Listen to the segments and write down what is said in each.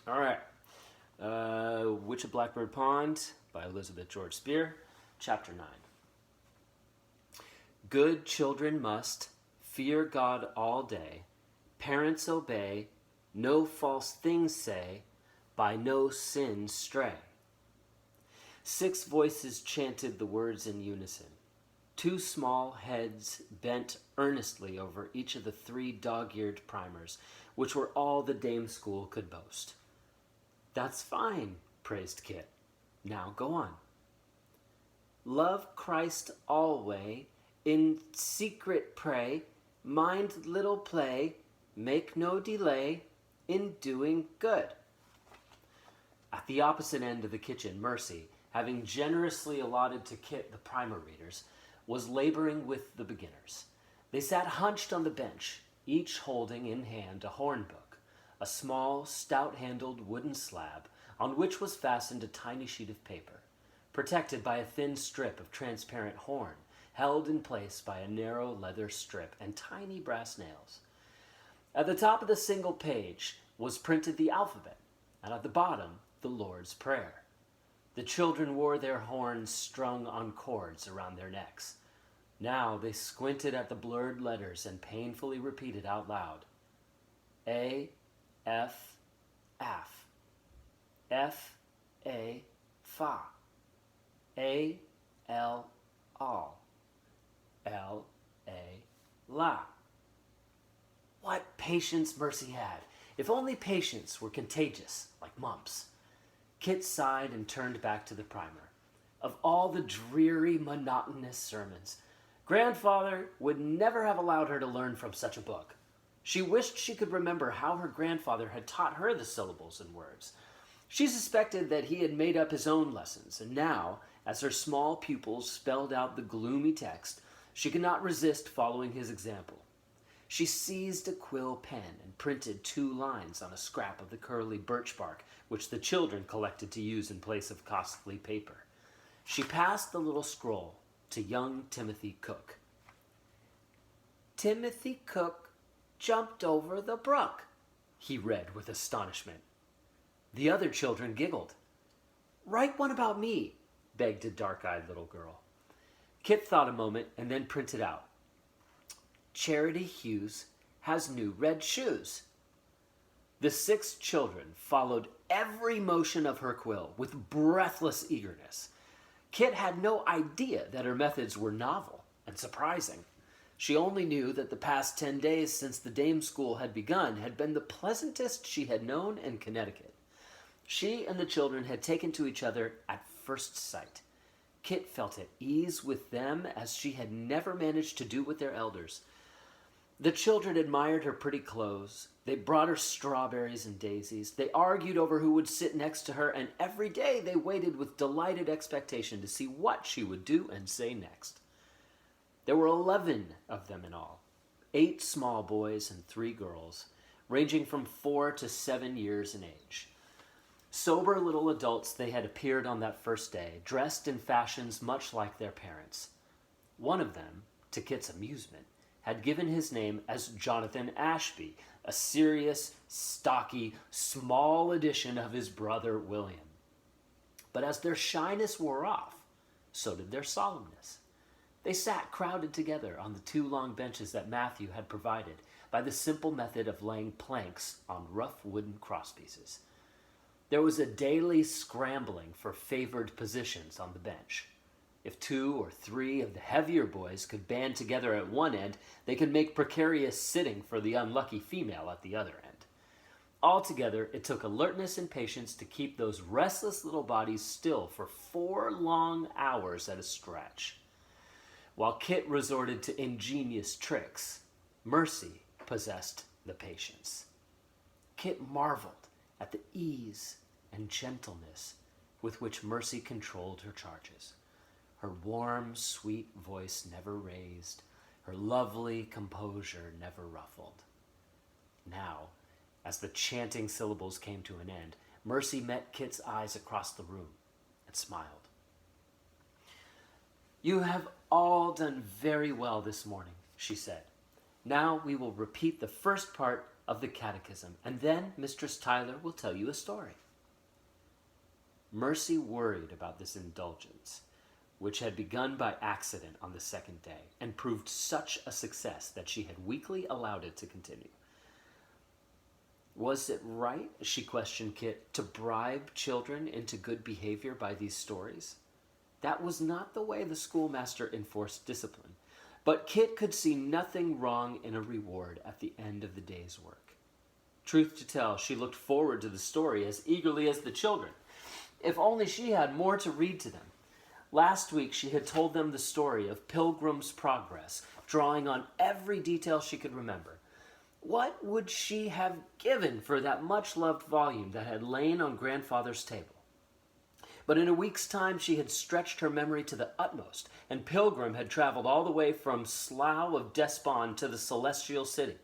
All right. Witch of Blackbird Pond by Elizabeth George Spear, Chapter 9. Good children must fear God all day, parents obey, no false things say, by no sin stray. 6 voices chanted the words in unison. 2 small heads bent earnestly over each of the 3 dog-eared primers, which were all the dame school could boast. "That's fine," praised Kit. "Now go on." "Love Christ alway, in secret pray, mind little play, make no delay in doing good." At the opposite end of the kitchen, Mercy, having generously allotted to Kit the primer readers, was laboring with the beginners. They sat hunched on the bench, each holding in hand a horn book, a small, stout-handled wooden slab on which was fastened a tiny sheet of paper, protected by a thin strip of transparent horn, held in place by a narrow leather strip and tiny brass nails. At the top of the single page was printed the alphabet, and at the bottom, the Lord's Prayer. The children wore their horns strung on cords around their necks. Now they squinted at the blurred letters and painfully repeated out loud, A, F, Af, F, A, Fa, A, L, All, L, A, La. What patience Mercy had! If only patience were contagious, like mumps. Kit sighed and turned back to the primer. Of all the dreary, monotonous sermons, Grandfather would never have allowed her to learn from such a book. She wished she could remember how her grandfather had taught her the syllables and words. She suspected that he had made up his own lessons, and now, as her small pupils spelled out the gloomy text, she could not resist following his example. She seized a quill pen and printed 2 lines on a scrap of the curly birch bark which the children collected to use in place of costly paper. She passed the little scroll to young Timothy Cook. "Timothy Cook jumped over the brook," he read with astonishment. The other children giggled. "Write one about me," begged a dark-eyed little girl. Kit thought a moment and then printed out, "Charity Hughes has new red shoes." The 6 children followed every motion of her quill with breathless eagerness. Kit had no idea that her methods were novel and surprising. She only knew that the past 10 days since the dame school had begun had been the pleasantest she had known in Connecticut. She and the children had taken to each other at first sight. Kit felt at ease with them as she had never managed to do with their elders. The children admired her pretty clothes. They brought her strawberries and daisies. They argued over who would sit next to her, and every day they waited with delighted expectation to see what she would do and say next. There were 11 of them in all, 8 small boys and 3 girls, ranging from 4 to 7 years in age. Sober little adults, they had appeared on that first day, dressed in fashions much like their parents. One of them, to Kit's amusement, had given his name as Jonathan Ashby, a serious, stocky, small edition of his brother William. But as their shyness wore off, so did their solemnness. They sat crowded together on the 2 long benches that Matthew had provided by the simple method of laying planks on rough wooden crosspieces. There was a daily scrambling for favored positions on the bench. If 2 or 3 of the heavier boys could band together at one end, they could make precarious sitting for the unlucky female at the other end. Altogether, it took alertness and patience to keep those restless little bodies still for 4 long hours at a stretch. While Kit resorted to ingenious tricks, Mercy possessed the patience. Kit marveled at the ease and gentleness with which Mercy controlled her charges. Her warm, sweet voice never raised, her lovely composure never ruffled. Now, as the chanting syllables came to an end, Mercy met Kit's eyes across the room and smiled. "You have all done very well this morning," she said. "Now we will repeat the first part of the catechism, and then Mistress Tyler will tell you a story. Mercy worried about this indulgence, which had begun by accident on the second day and proved such a success that she had weakly allowed it to continue. Was it right, she questioned Kit, to bribe children into good behavior by these stories? That was not the way the schoolmaster enforced discipline, but Kit could see nothing wrong in a reward at the end of the day's work. Truth to tell, she looked forward to the story as eagerly as the children. If only she had more to read to them. Last week she had told them the story of Pilgrim's Progress, drawing on every detail she could remember. What would she have given for that much-loved volume that had lain on Grandfather's table? But in a week's time she had stretched her memory to the utmost, and Pilgrim had traveled all the way from Slough of Despond to the Celestial City.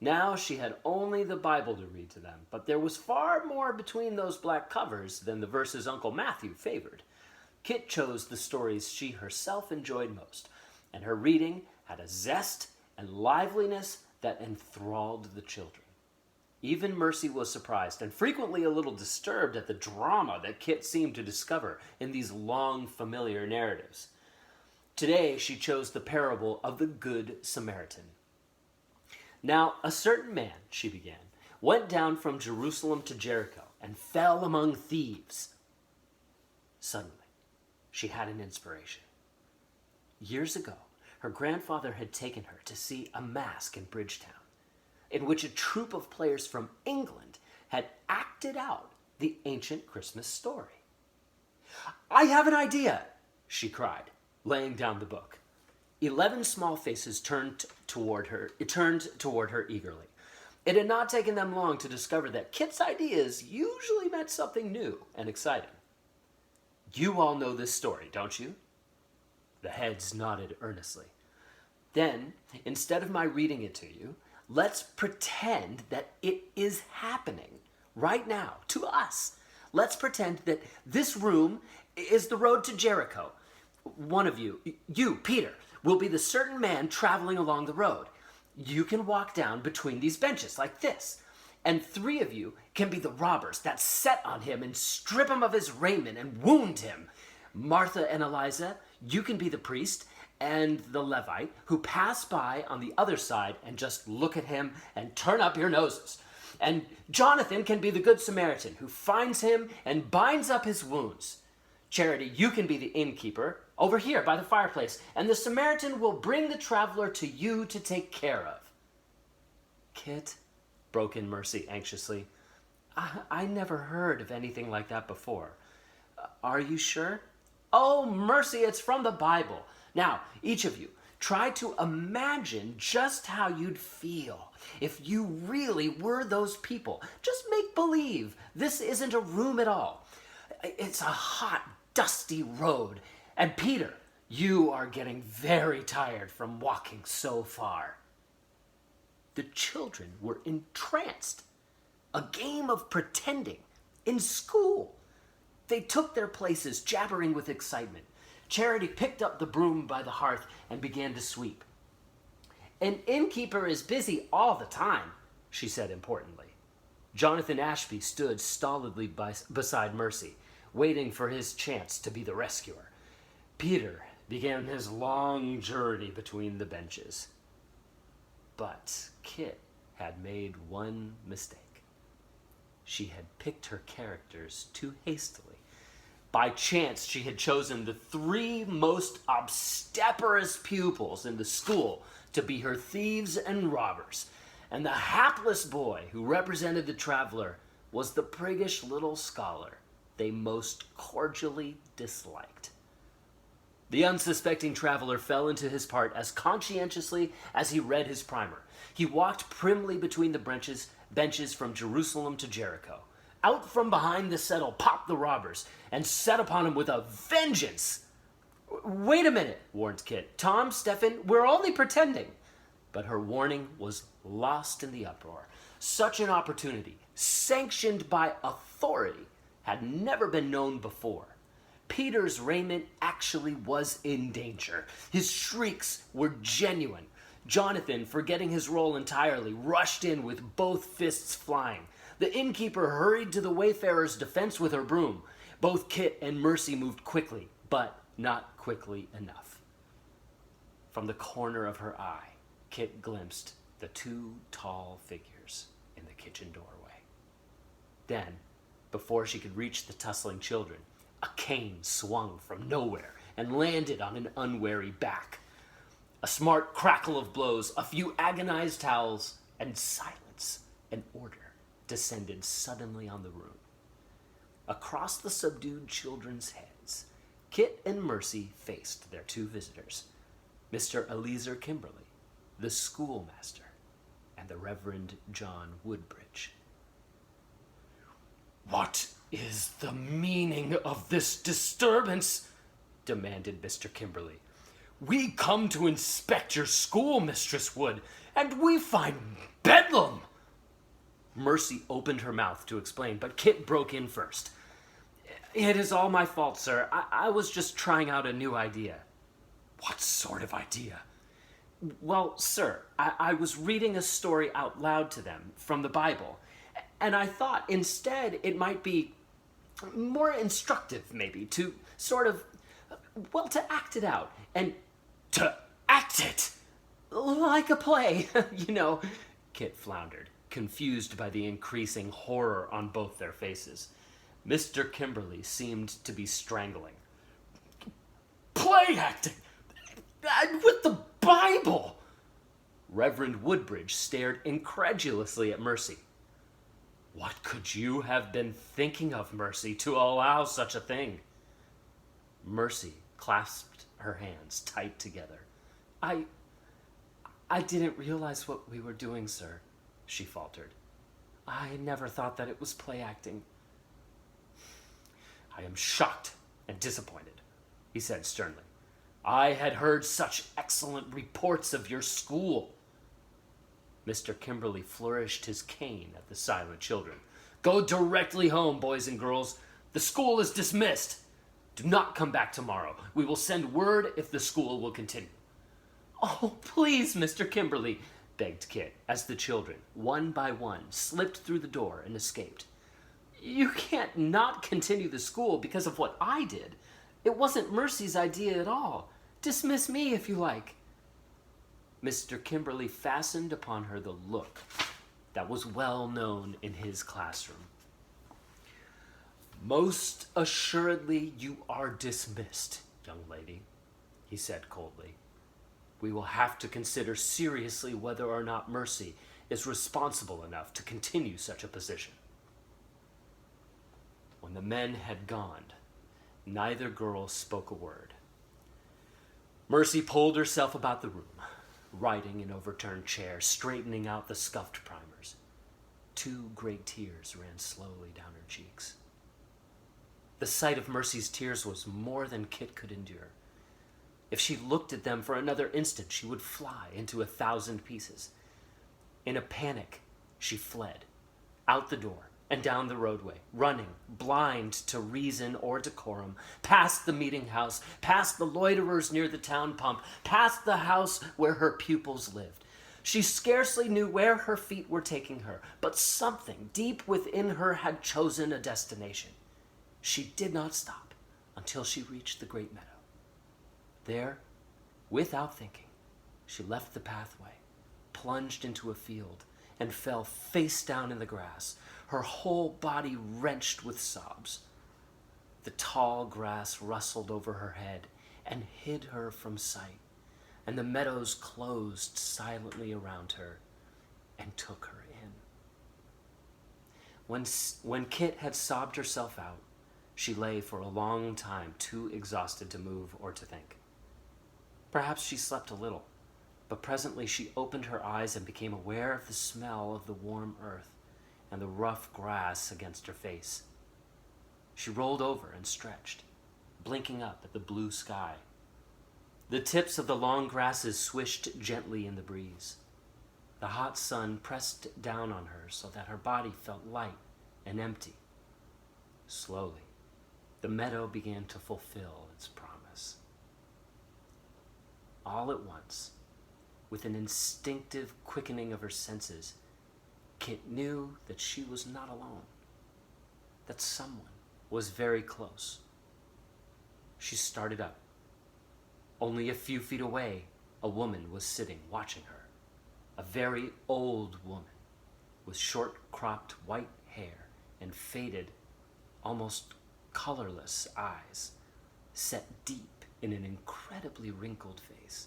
Now she had only the Bible to read to them, but there was far more between those black covers than the verses Uncle Matthew favored. Kit chose the stories she herself enjoyed most, and her reading had a zest and liveliness that enthralled the children. Even Mercy was surprised and frequently a little disturbed at the drama that Kit seemed to discover in these long, familiar narratives. Today she chose the parable of the Good Samaritan. Now, a certain man, she began, went down from Jerusalem to Jericho and fell among thieves. Suddenly, she had an inspiration. Years ago, her grandfather had taken her to see a masque in Bridgetown, in which a troupe of players from England had acted out the ancient Christmas story. "I have an idea," she cried, laying down the book. 11 small faces turned toward her eagerly. It had not taken them long to discover that Kit's ideas usually meant something new and exciting. "You all know this story, don't you?" The heads nodded earnestly. "Then, instead of my reading it to you, let's pretend that it is happening right now to us. Let's pretend that this room is the road to Jericho. One of you, Peter, will be the certain man traveling along the road. You can walk down between these benches like this, and 3 of you can be the robbers that set on him and strip him of his raiment and wound him. Martha and Eliza, you can be the priest and the Levite who pass by on the other side and just look at him and turn up your noses. And Jonathan can be the Good Samaritan who finds him and binds up his wounds. Charity, you can be the innkeeper over here by the fireplace, and the Samaritan will bring the traveler to you to take care of." "Kit," broke in Mercy anxiously, I never heard of anything like that before. Are you sure?" "Oh, Mercy, it's from the Bible. Now, each of you, try to imagine just how you'd feel if you really were those people. Just make believe this isn't a room at all. It's a hot, dusty road. And Peter, you are getting very tired from walking so far." The children were entranced. A game of pretending in school. They took their places, jabbering with excitement. Charity picked up the broom by the hearth and began to sweep. "An innkeeper is busy all the time," she said importantly. Jonathan Ashby stood stolidly beside Mercy, waiting for his chance to be the rescuer. Peter began his long journey between the benches. But Kit had made one mistake. She had picked her characters too hastily. By chance, she had chosen the 3 most obstreperous pupils in the school to be her thieves and robbers, and the hapless boy who represented the traveler was the priggish little scholar they most cordially disliked. The unsuspecting traveler fell into his part as conscientiously as he read his primer. He walked primly between the benches from Jerusalem to Jericho. Out from behind the settle popped the robbers and set upon him with a vengeance. "Wait a minute," warned Kit. "Tom, Stephen, we're only pretending." But her warning was lost in the uproar. Such an opportunity, sanctioned by authority, had never been known before. Peter's raiment actually was in danger. His shrieks were genuine. Jonathan, forgetting his role entirely, rushed in with both fists flying. The innkeeper hurried to the wayfarer's defense with her broom. Both Kit and Mercy moved quickly, but not quickly enough. From the corner of her eye, Kit glimpsed the two tall figures in the kitchen doorway. Then, before she could reach the tussling children, a cane swung from nowhere and landed on an unwary back. A smart crackle of blows, a few agonized howls, and silence and order descended suddenly on the room. Across the subdued children's heads, Kit and Mercy faced their two visitors, Mr. Eliezer Kimberly, the schoolmaster, and the Reverend John Woodbridge. "What is the meaning of this disturbance?" demanded Mr. Kimberly. "We come to inspect your school, Mistress Wood, and we find bedlam." Mercy opened her mouth to explain, but Kit broke in first. "It is all my fault, sir. I was just trying out a new idea." "What sort of idea?" "Well, sir, I was reading a story out loud to them from the Bible, and I thought instead it might be more instructive, maybe, to sort of, well, to act it out. And to act it? Like a play, you know." Kit floundered, confused by the increasing horror on both their faces. Mr. Kimberly seemed to be strangling. "Play acting? And with the Bible?" Reverend Woodbridge stared incredulously at Mercy. "What could you have been thinking of, Mercy, to allow such a thing?" Mercy clasped her hands tight together. I didn't realize what we were doing, sir," she faltered. "I never thought that it was play acting." "I am shocked and disappointed," he said sternly. "I had heard such excellent reports of your school." Mr. Kimberly flourished his cane at the silent children. "Go directly home, boys and girls. The school is dismissed. Do not come back tomorrow. We will send word if the school will continue." "Oh, please, Mr. Kimberly," begged Kit, as the children, one by one, slipped through the door and escaped. "You can't not continue the school because of what I did. It wasn't Mercy's idea at all. Dismiss me if you like." Mr. Kimberly fastened upon her the look that was well known in his classroom. "Most assuredly you are dismissed, young lady," he said coldly. "We will have to consider seriously whether or not Mercy is responsible enough to continue such a position." When the men had gone, neither girl spoke a word. Mercy pulled herself about the room, righting an overturned chair, straightening out the scuffed primers. 2 great tears ran slowly down her cheeks. The sight of Mercy's tears was more than Kit could endure. If she looked at them for another instant, she would fly into 1,000 pieces. In a panic, she fled, out the door and down the roadway, running, blind to reason or decorum, past the meeting house, past the loiterers near the town pump, past the house where her pupils lived. She scarcely knew where her feet were taking her, but something deep within her had chosen a destination. She did not stop until she reached the great meadow. There, without thinking, she left the pathway, plunged into a field, and fell face down in the grass, her whole body wrenched with sobs. The tall grass rustled over her head and hid her from sight, and the meadows closed silently around her and took her in. When Kit had sobbed herself out, she lay for a long time, too exhausted to move or to think. Perhaps she slept a little, but presently she opened her eyes and became aware of the smell of the warm earth and the rough grass against her face. She rolled over and stretched, blinking up at the blue sky. The tips of the long grasses swished gently in the breeze. The hot sun pressed down on her so that her body felt light and empty. Slowly, the meadow began to fulfill its promise. All at once, With an instinctive quickening of her senses, Kit knew that she was not alone, that someone was very close. She started up. Only a few feet away, a woman was sitting watching her. A very old woman with short-cropped white hair and faded, almost colorless eyes, set deep in an incredibly wrinkled face.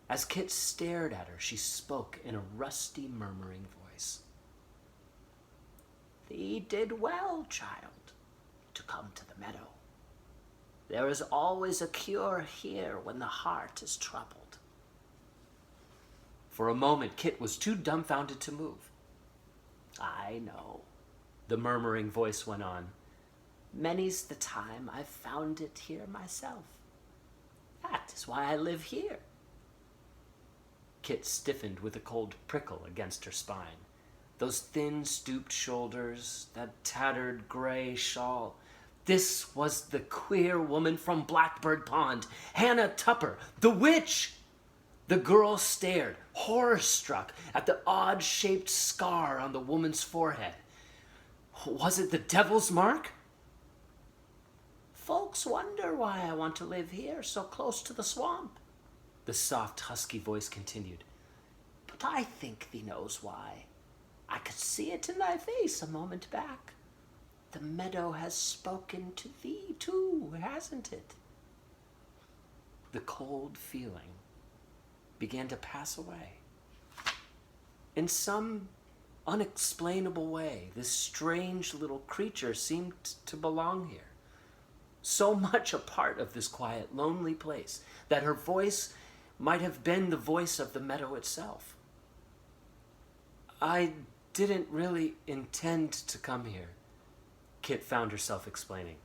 As Kit stared at her, she spoke in a rusty, murmuring voice. "Thee did well, child, to come to the meadow. There is always a cure here when the heart is troubled." For a moment, Kit was too dumbfounded to move. "I know," the murmuring voice went on. "Many's the time I've found it here myself. That is why I live here." Kit stiffened with a cold prickle against her spine. Those thin, stooped shoulders, that tattered gray shawl. This was the queer woman from Blackbird Pond, Hannah Tupper, the witch! The girl stared, horror-struck, at the odd-shaped scar on the woman's forehead. Was it the devil's mark? "Folks wonder why I want to live here so close to the swamp," the soft, husky voice continued. "But I think thee knows why. I could see it in thy face a moment back. The meadow has spoken to thee too, hasn't it?" The cold feeling began to pass away. In some unexplainable way, this strange little creature seemed to belong here. So much a part of this quiet, lonely place that her voice might have been the voice of the meadow itself. "I didn't really intend to come here," Kit found herself explaining.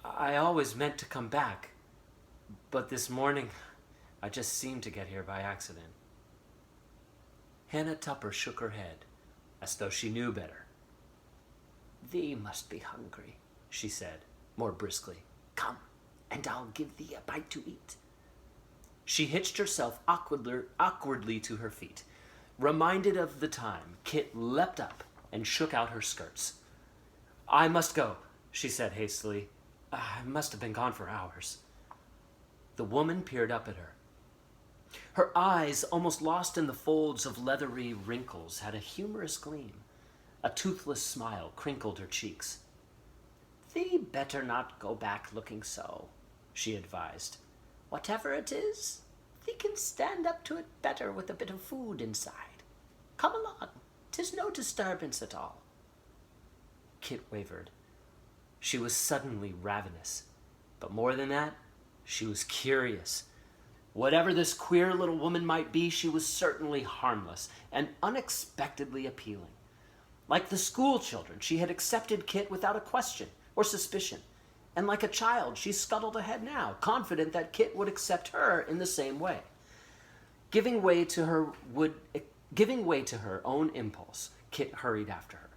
"I always meant to come back, but this morning I just seemed to get here by accident." Hannah Tupper shook her head, as though she knew better. "Thee must be hungry," she said, more briskly. "Come, and I'll give thee a bite to eat." She hitched herself awkwardly to her feet. Reminded of the time, Kit leapt up and shook out her skirts. "I must go," she said hastily. "I must have been gone for hours." The woman peered up at her. Her eyes, almost lost in the folds of leathery wrinkles, had a humorous gleam. A toothless smile crinkled her cheeks. "Thee better not go back looking so," she advised. "Whatever it is, thee can stand up to it better with a bit of food inside. Come along, 'tis no disturbance at all." Kit wavered. She was suddenly ravenous, but more than that, she was curious. Whatever this queer little woman might be, she was certainly harmless and unexpectedly appealing. Like the school children, she had accepted Kit without a question or suspicion, and like a child, she scuttled ahead now, confident that Kit would accept her in the same way. Giving way to her own impulse, Kit hurried after her.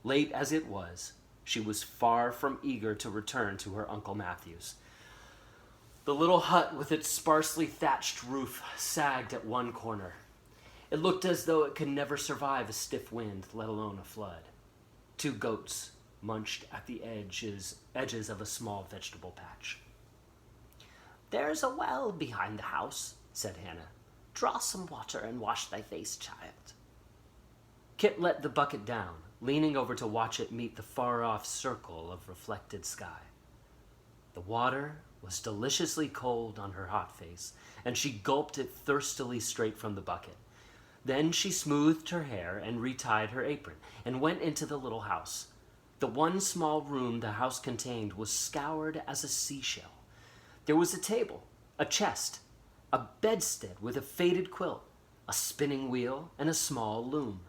Late as it was, she was far from eager to return to her Uncle Matthew's. The little hut with its sparsely thatched roof sagged at one corner. It looked as though it could never survive a stiff wind, let alone a flood. 2 goats munched at the edges of a small vegetable patch. "There's a well behind the house," said Hannah. "Draw some water and wash thy face, child." Kit let the bucket down, leaning over to watch it meet the far-off circle of reflected sky. The water was deliciously cold on her hot face, and she gulped it thirstily straight from the bucket. Then she smoothed her hair and retied her apron and went into the little house. The one small room the house contained was scoured as a seashell. There was a table, a chest, a bedstead with a faded quilt, a spinning wheel, and a small loom.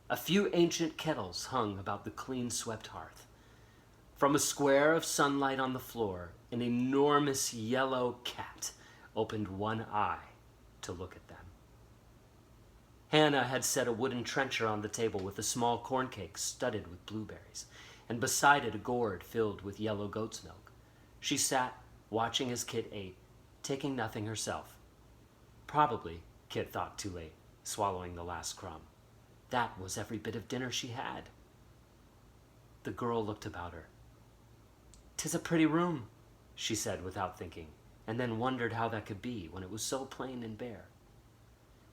A few ancient kettles hung about the clean-swept hearth. From a square of sunlight on the floor, an enormous yellow cat opened one eye to look at them. Hannah had set a wooden trencher on the table with a small corn cake studded with blueberries, and beside it a gourd filled with yellow goat's milk. She sat, watching as Kit ate, taking nothing herself. Probably, Kit thought too late, swallowing the last crumb. That was every bit of dinner she had. The girl looked about her. "'Tis a pretty room," she said without thinking, and then wondered how that could be when it was so plain and bare.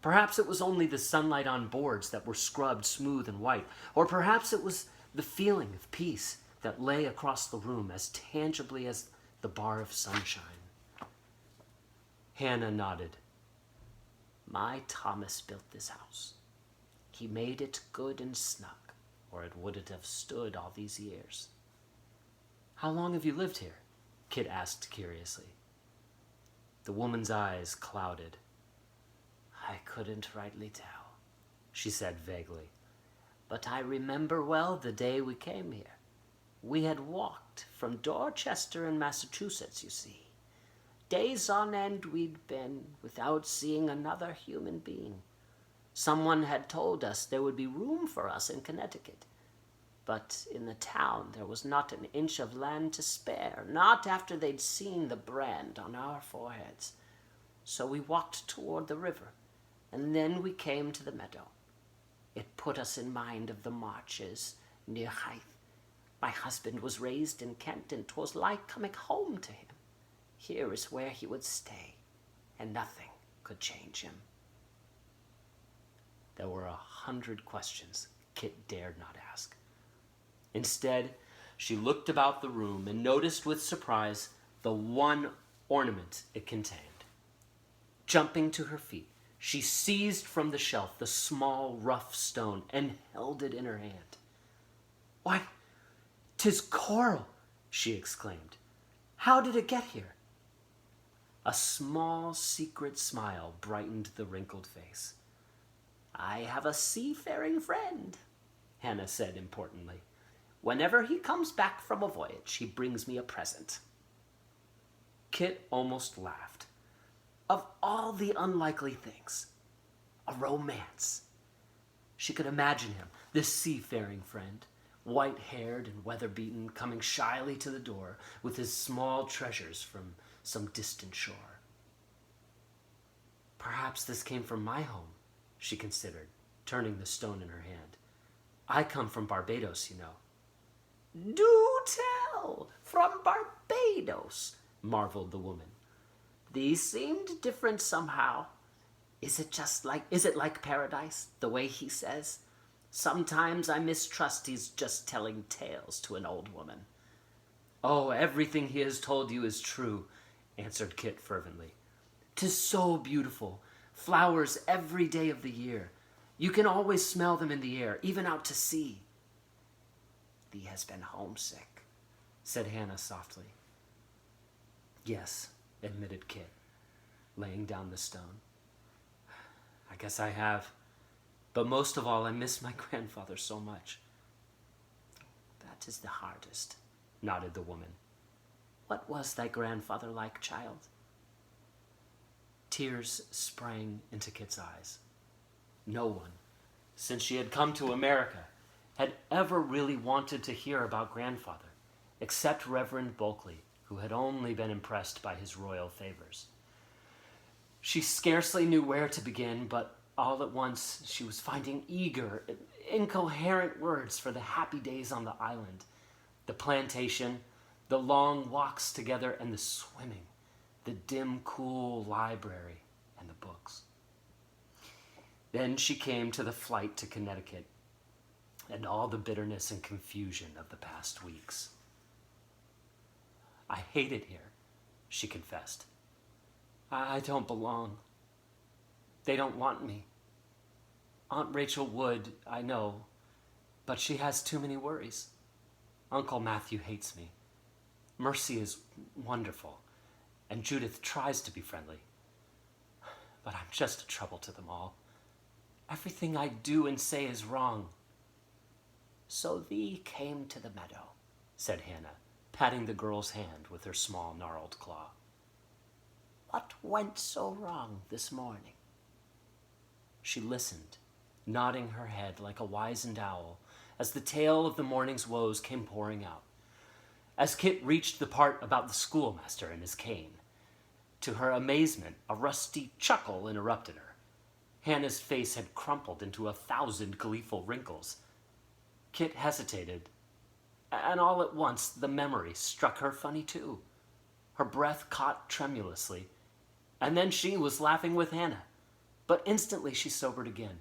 Perhaps it was only the sunlight on boards that were scrubbed smooth and white, or perhaps it was the feeling of peace that lay across the room as tangibly as the bar of sunshine. Hannah nodded. "My Thomas built this house. He made it good and snug, or it wouldn't have stood all these years." "How long have you lived here?" Kit asked curiously. The woman's eyes clouded. "I couldn't rightly tell," she said vaguely, "but I remember well the day we came here. We had walked from Dorchester in Massachusetts, you see. Days on end we'd been without seeing another human being. Someone had told us there would be room for us in Connecticut, but in the town there was not an inch of land to spare, not after they'd seen the brand on our foreheads. So we walked toward the river, and then we came to the meadow. It put us in mind of the marches near Hythe. My husband was raised in Kent, and 'twas like coming home to him. Here is where he would stay, and nothing could change him." There were 100 questions Kit dared not ask. Instead, she looked about the room and noticed with surprise the one ornament it contained. Jumping to her feet, she seized from the shelf the small, rough stone and held it in her hand. "Why, 'tis coral!" she exclaimed. "How did it get here?" A small, secret smile brightened the wrinkled face. "I have a seafaring friend," Hannah said importantly. "Whenever he comes back from a voyage, he brings me a present." Kit almost laughed. Of all the unlikely things, a romance. She could imagine him, this seafaring friend, white-haired and weather-beaten, coming shyly to the door with his small treasures from some distant shore. "Perhaps this came from my home," she considered, turning the stone in her hand. "I come from Barbados, you know." "Do tell! From Barbados!" marveled the woman. "These seemed different somehow. Is it like paradise, the way he says? Sometimes I mistrust he's just telling tales to an old woman." "Oh, everything he has told you is true," answered Kit fervently. "'Tis so beautiful. Flowers every day of the year. You can always smell them in the air, even out to sea." "Thee has been homesick," said Hannah softly. "Yes," admitted Kit, laying down the stone. "I guess I have. But most of all, I miss my grandfather so much." "That is the hardest," nodded the woman. "What was thy grandfather like, child?" Tears sprang into Kit's eyes. No one, since she had come to America, had ever really wanted to hear about grandfather, except Reverend Bulkley, who had only been impressed by his royal favors. She scarcely knew where to begin, but all at once she was finding eager, incoherent words for the happy days on the island, the plantation, the long walks together, and the swimming, the dim, cool library, and the books. Then she came to the flight to Connecticut and all the bitterness and confusion of the past weeks. "I hate it here," she confessed. I don't belong. They don't want me. Aunt Rachel would, I know, but she has too many worries. Uncle Matthew hates me. Mercy is wonderful, and Judith tries to be friendly. But I'm just a trouble to them all. Everything I do and say is wrong." "So thee came to the meadow," said Hannah, patting the girl's hand with her small gnarled claw. "What went so wrong this morning?" She listened, nodding her head like a wizened owl, as the tale of the morning's woes came pouring out. As Kit reached the part about the schoolmaster and his cane, To her amazement, a rusty chuckle interrupted her. Hannah's face had crumpled into 1,000 gleeful wrinkles. Kit hesitated, and all at once the memory struck her funny too. Her breath caught tremulously, and then she was laughing with Hannah. But instantly she sobered again.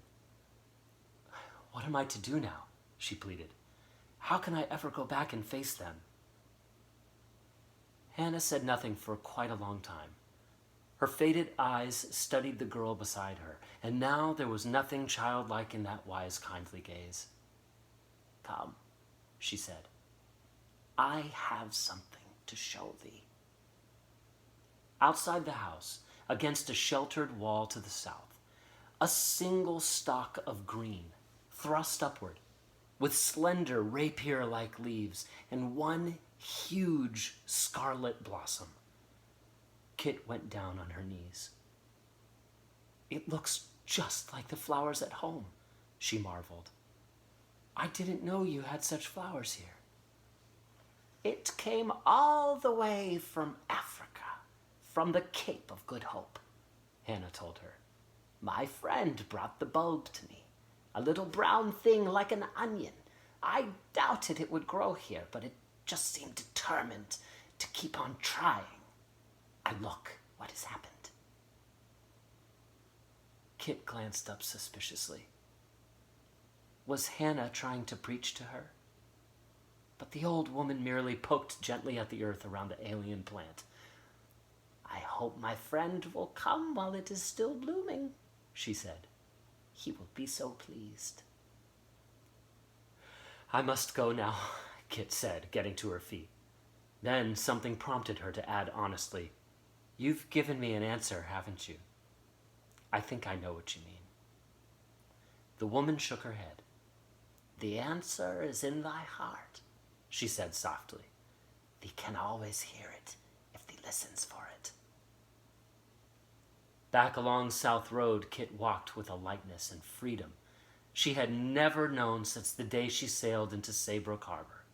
"What am I to do now?" she pleaded. "How can I ever go back and face them?" Hannah said nothing for quite a long time. Her faded eyes studied the girl beside her, and now there was nothing childlike in that wise, kindly gaze. "Come," she said. "I have something to show thee." Outside the house, against a sheltered wall to the south, a single stalk of green, thrust upward, with slender rapier-like leaves and one huge scarlet blossom. Kit went down on her knees. "It looks just like the flowers at home," she marveled. "I didn't know you had such flowers here." "It came all the way from Africa, from the Cape of Good Hope," Hannah told her. "My friend brought the bulb to me, a little brown thing like an onion. I doubted it would grow here, but it just seemed determined to keep on trying. And look what has happened." Kit glanced up suspiciously. Was Hannah trying to preach to her? But the old woman merely poked gently at the earth around the alien plant. "I hope my friend will come while it is still blooming," she said. "He will be so pleased." "I must go now," Kit said, getting to her feet. Then something prompted her to add honestly, "You've given me an answer, haven't you? I think I know what you mean." The woman shook her head. "The answer is in thy heart," she said softly. "Thee can always hear it if thee listens for it." Back along South Road, Kit walked with a lightness and freedom she had never known since the day she sailed into Saybrook Harbor.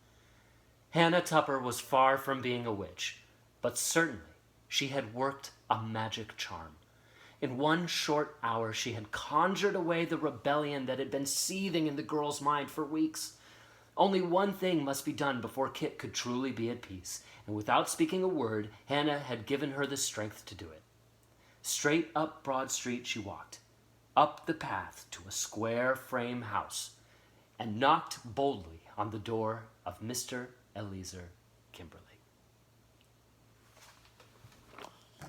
Hannah Tupper was far from being a witch, but certainly she had worked a magic charm. In one short hour, she had conjured away the rebellion that had been seething in the girl's mind for weeks. Only one thing must be done before Kit could truly be at peace, and without speaking a word, Hannah had given her the strength to do it. Straight up Broad Street she walked, up the path to a square frame house, and knocked boldly on the door of Mr. Eliezer Kimberly.